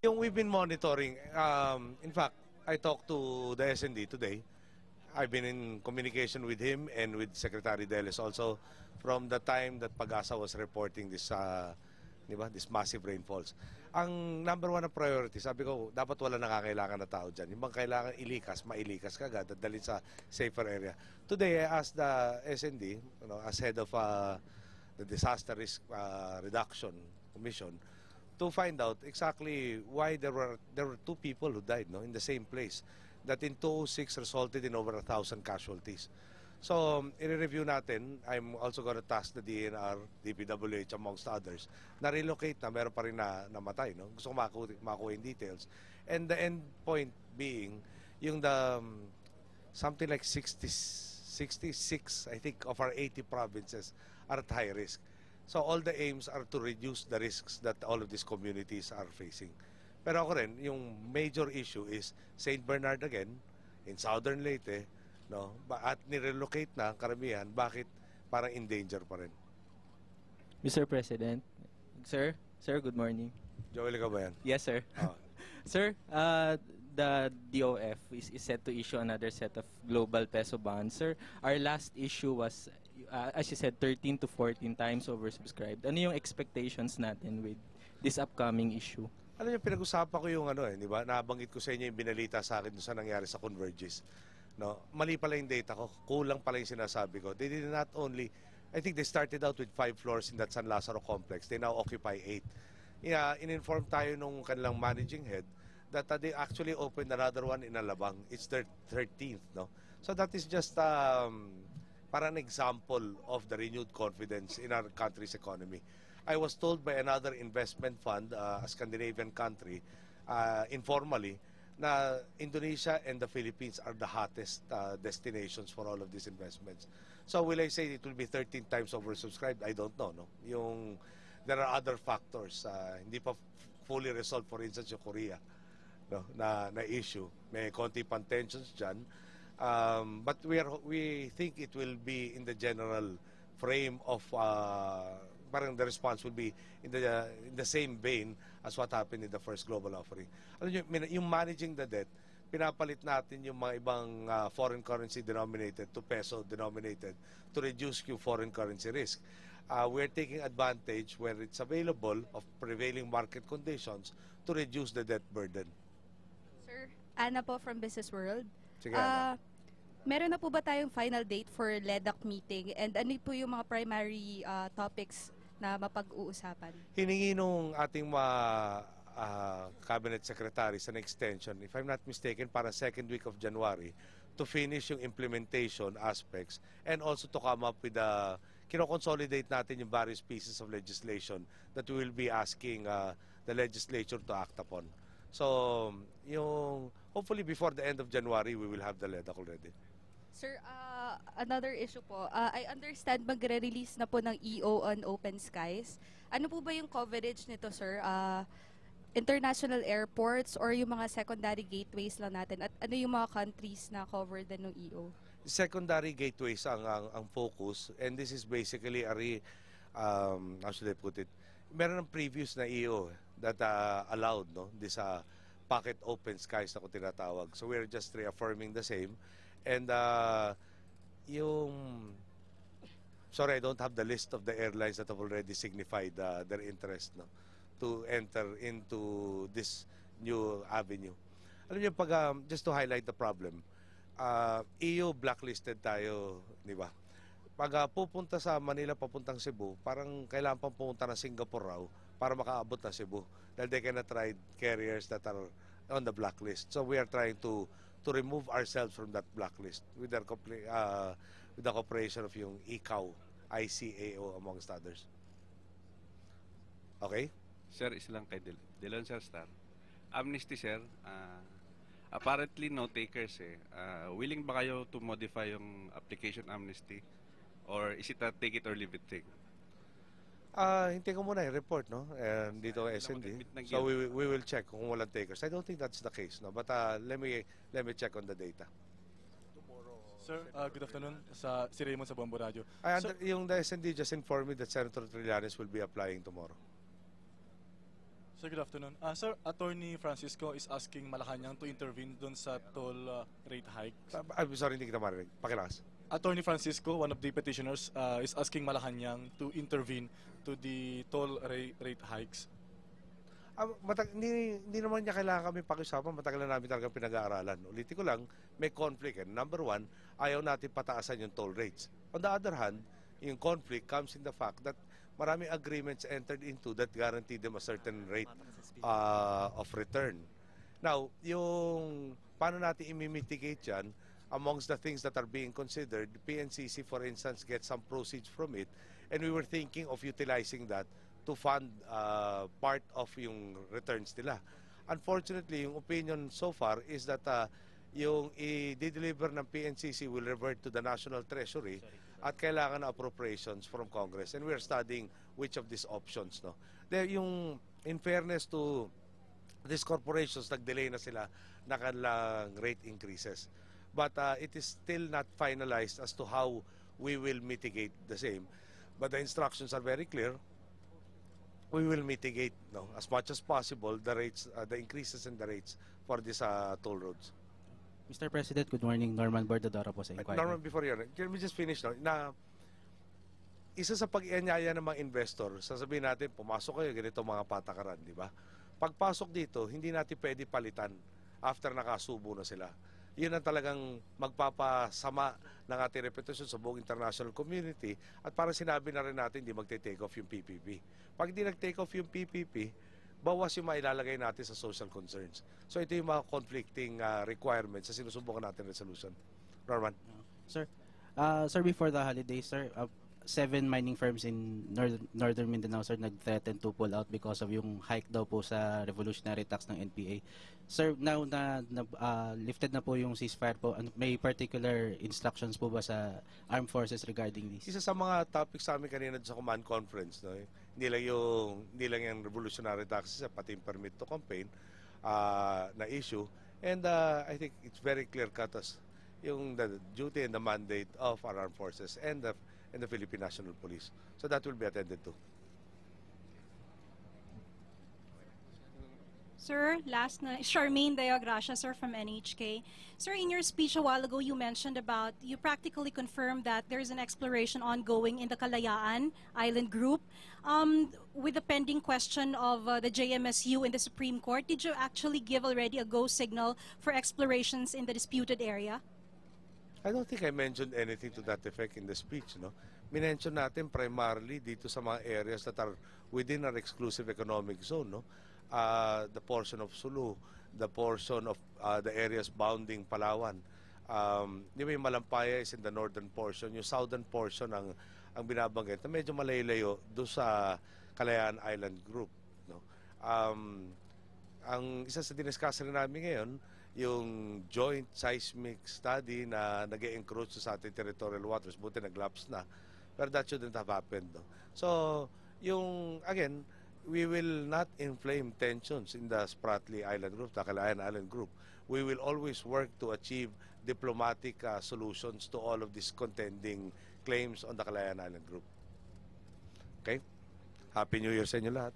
Yung we've been monitoring, in fact, I talked to the SND today. I've been in communication with him and with Secretary Deles also from the time that Pag-asa was reporting this, di ba, this massive rainfalls. Ang number one na priority, sabi ko, dapat wala nakakailangan na tao dyan. Yung bang kailangan ilikas, mailikas ka agad at dalhin sa safer area. Today, I asked the SND, as head of the Disaster Risk Reduction Commission, to find out exactly why there were two people who died, no, in the same place that in 2006 resulted in over 1,000 casualties. So, i-review natin. I'm also going to task the DNR, DPWH, amongst others, na relocate na meron pa rin na namatay. No? Gusto ko makuha yung details. And the end point being, yung something like 66, I think, of our 80 provinces are at high risk. So all the aims are to reduce the risks that all of these communities are facing. Pero ako rin, yung major issue is St. Bernard again, in southern Leyte, no? At nirelocate na karamihan, bakit parang in danger pa rin? Mr. President, sir, good morning. Joel, ikaw ba yan? Yes, sir. Oh. Sir, the DOF is set to issue another set of global peso bonds. Sir, our last issue was, as you said, 13 to 14 times oversubscribed. Ano yung expectations natin with this upcoming issue? Alam niyo, pinag-usapan ko yung di ba? Nabanggit ko sa inyo yung binalita sa akin sa nangyari sa Convergys. No? Mali pala yung data ko. Kulang pala yung sinasabi ko. They did not only, I think they started out with 5 floors in that San Lazaro complex. They now occupy 8. Yeah, in-inform tayo nung kanilang managing head that they actually opened another one in Alabang. It's their 13th, no? So that is just para an example of the renewed confidence in our country's economy. I was told by another investment fund, a Scandinavian country, informally, na Indonesia and the Philippines are the hottest destinations for all of these investments. So will I say it will be 13 times oversubscribed? I don't know, no? There are other factors. Hindi pa fully resolved, for instance, yung Korea, no, na issue. May konti pang tensions dyan. But we think it will be in the general frame of parang the response will be in the same vein as what happened in the first global offering. Alam niyo, yung managing the debt, pinapalit natin yung mga ibang foreign currency denominated to peso denominated to reduce yung foreign currency risk. We're taking advantage where it's available of prevailing market conditions to reduce the debt burden. Sir, Ana po from Business World. Sige, Ana. Meron na po ba tayong final date for LEDAC meeting? And ano po yung mga primary topics na mapag-uusapan? Hiningi nung ating cabinet secretaries an extension, if I'm not mistaken, para second week of January to finish yung implementation aspects and also to come up with kino-consolidate natin yung various pieces of legislation that we will be asking the legislature to act upon. So, hopefully before the end of January, we will have the LEDAC already. Sir, another issue po. I understand magre-release na po ng EO on Open Skies. Ano po ba yung coverage nito, sir? International airports or yung mga secondary gateways lang natin? At ano yung mga countries na covered din ng EO? Secondary gateways ang focus, and this is basically how should I put it? Meron ng previous na EO that allowed, no, this pocket open skies na kung tinatawag. So we're just reaffirming the same. And sorry, I don't have the list of the airlines that have already signified their interest, no, to enter into this new avenue. Alam niyo, just to highlight the problem, EU blacklisted tayo, di ba? Pag pupunta sa Manila papuntang Cebu, parang kailangan pang pumunta na Singapore raw para makaabot na Cebu. Dahil they cannot ride carriers that are on the blacklist. So we are trying to remove ourselves from that blacklist with the cooperation of yung ICAO amongst others. Okay? Sir, isa lang kay Delon Sir Star. Amnesty, sir. Apparently no takers willing ba kayo to modify yung application amnesty or is it a take it or leave it thing? Hintay ko muna yung report, no? Dito SND. So we will check kung walang takers. I don't think that's the case, no? But let me check on the data. Sir, good afternoon. Si Raymond sa Bombo Radio. Yung the SND just informed me that Senator Trillanes will be applying tomorrow. Sir, good afternoon. Sir, Attorney Francisco is asking Malacanang to intervene dun sa toll rate hike. I'm sorry, hindi kita marinig. Pakilakas. Attorney Francisco, one of the petitioners, is asking Malacanang to intervene to the toll rate hikes. Hindi naman niya kailangan kami pakiusapan. Matagal na namin talaga pinag-aaralan. Ulitin ko lang, may conflict. Number one, ayaw natin pataasan yung toll rates. On the other hand, yung conflict comes in the fact that maraming agreements entered into that guarantee them a certain rate of return. Now, yung paano natin i-mitigate yan, amongst the things that are being considered, PNCC, for instance, gets some proceeds from it, and we were thinking of utilizing that to fund part of yung returns nila. Unfortunately, yung opinion so far is that yung i-deliver ng PNCC will revert to the National Treasury at kailangan na appropriations from Congress, and we are studying which of these options. No? Yung, in fairness to these corporations, nag-delay na sila na kanilang rate increases. But it is still not finalized as to how we will mitigate the same. But the instructions are very clear. We will mitigate as much as possible the rates, the increases in the rates for these toll roads. Mr. President, good morning. Norman Bordadora po sa Inquirer. Norman, before you, can we just finish na isa sa pag-ianyaya ng mga investor, sasabihin natin, pumasok kayo, ganito mga patakaran, di ba? Pagpasok dito, hindi natin pwede palitan after nakasubo na sila. Yun ang talagang magpapasama ng ating reputasyon sa buong international community, at para sinabi na rin natin, hindi magte-take off yung PPP. Pag hindi nag-take off yung PPP, bawas yung mailalagay natin sa social concerns. So ito yung mga conflicting requirements sa sinusubukan natin resolution. Norman. Sir, sir, before the holidays, sir, 7 mining firms in Northern Mindanao, sir, nag-threaten to pull out because of yung hike daw po sa revolutionary tax ng NPA. Sir, now na lifted na po yung ceasefire po, may particular instructions po ba sa armed forces regarding this? Isa sa mga topics sa amin kanina sa command conference, no? Hindi lang yung revolutionary taxes, pati yung permit to campaign na issue. And I think it's very clear cut as yung the duty and the mandate of our armed forces and the Philippine National Police. So that will be attended to. Sir, last na, Charmaine Deogracia, sir, from NHK. Sir, in your speech a while ago, you mentioned about, you practically confirmed that there is an exploration ongoing in the Kalayaan Island Group. With the pending question of the JMSU in the Supreme Court, did you actually give already a go signal for explorations in the disputed area? I don't think I mentioned anything to that effect in the speech. No? Minention natin primarily dito sa mga areas that are within our exclusive economic zone. No? The portion of Sulu, the portion of the areas bounding Palawan. Di ba yung Malampaya is in the northern portion, yung southern portion ang binabanggit na medyo malayo doon sa Kalayaan Island Group. No? Ang isa sa diniscuss rin namin ngayon, yung joint seismic study na nag-encroach sa ating territorial waters, buti nag-lapse na. Pero that shouldn't have happened. No? So, yung, again, we will not inflame tensions in the Spratly Island Group, the Kalayaan Island Group. We will always work to achieve diplomatic solutions to all of these contending claims on the Kalayaan Island Group. Okay? Happy New Year sa inyo lahat.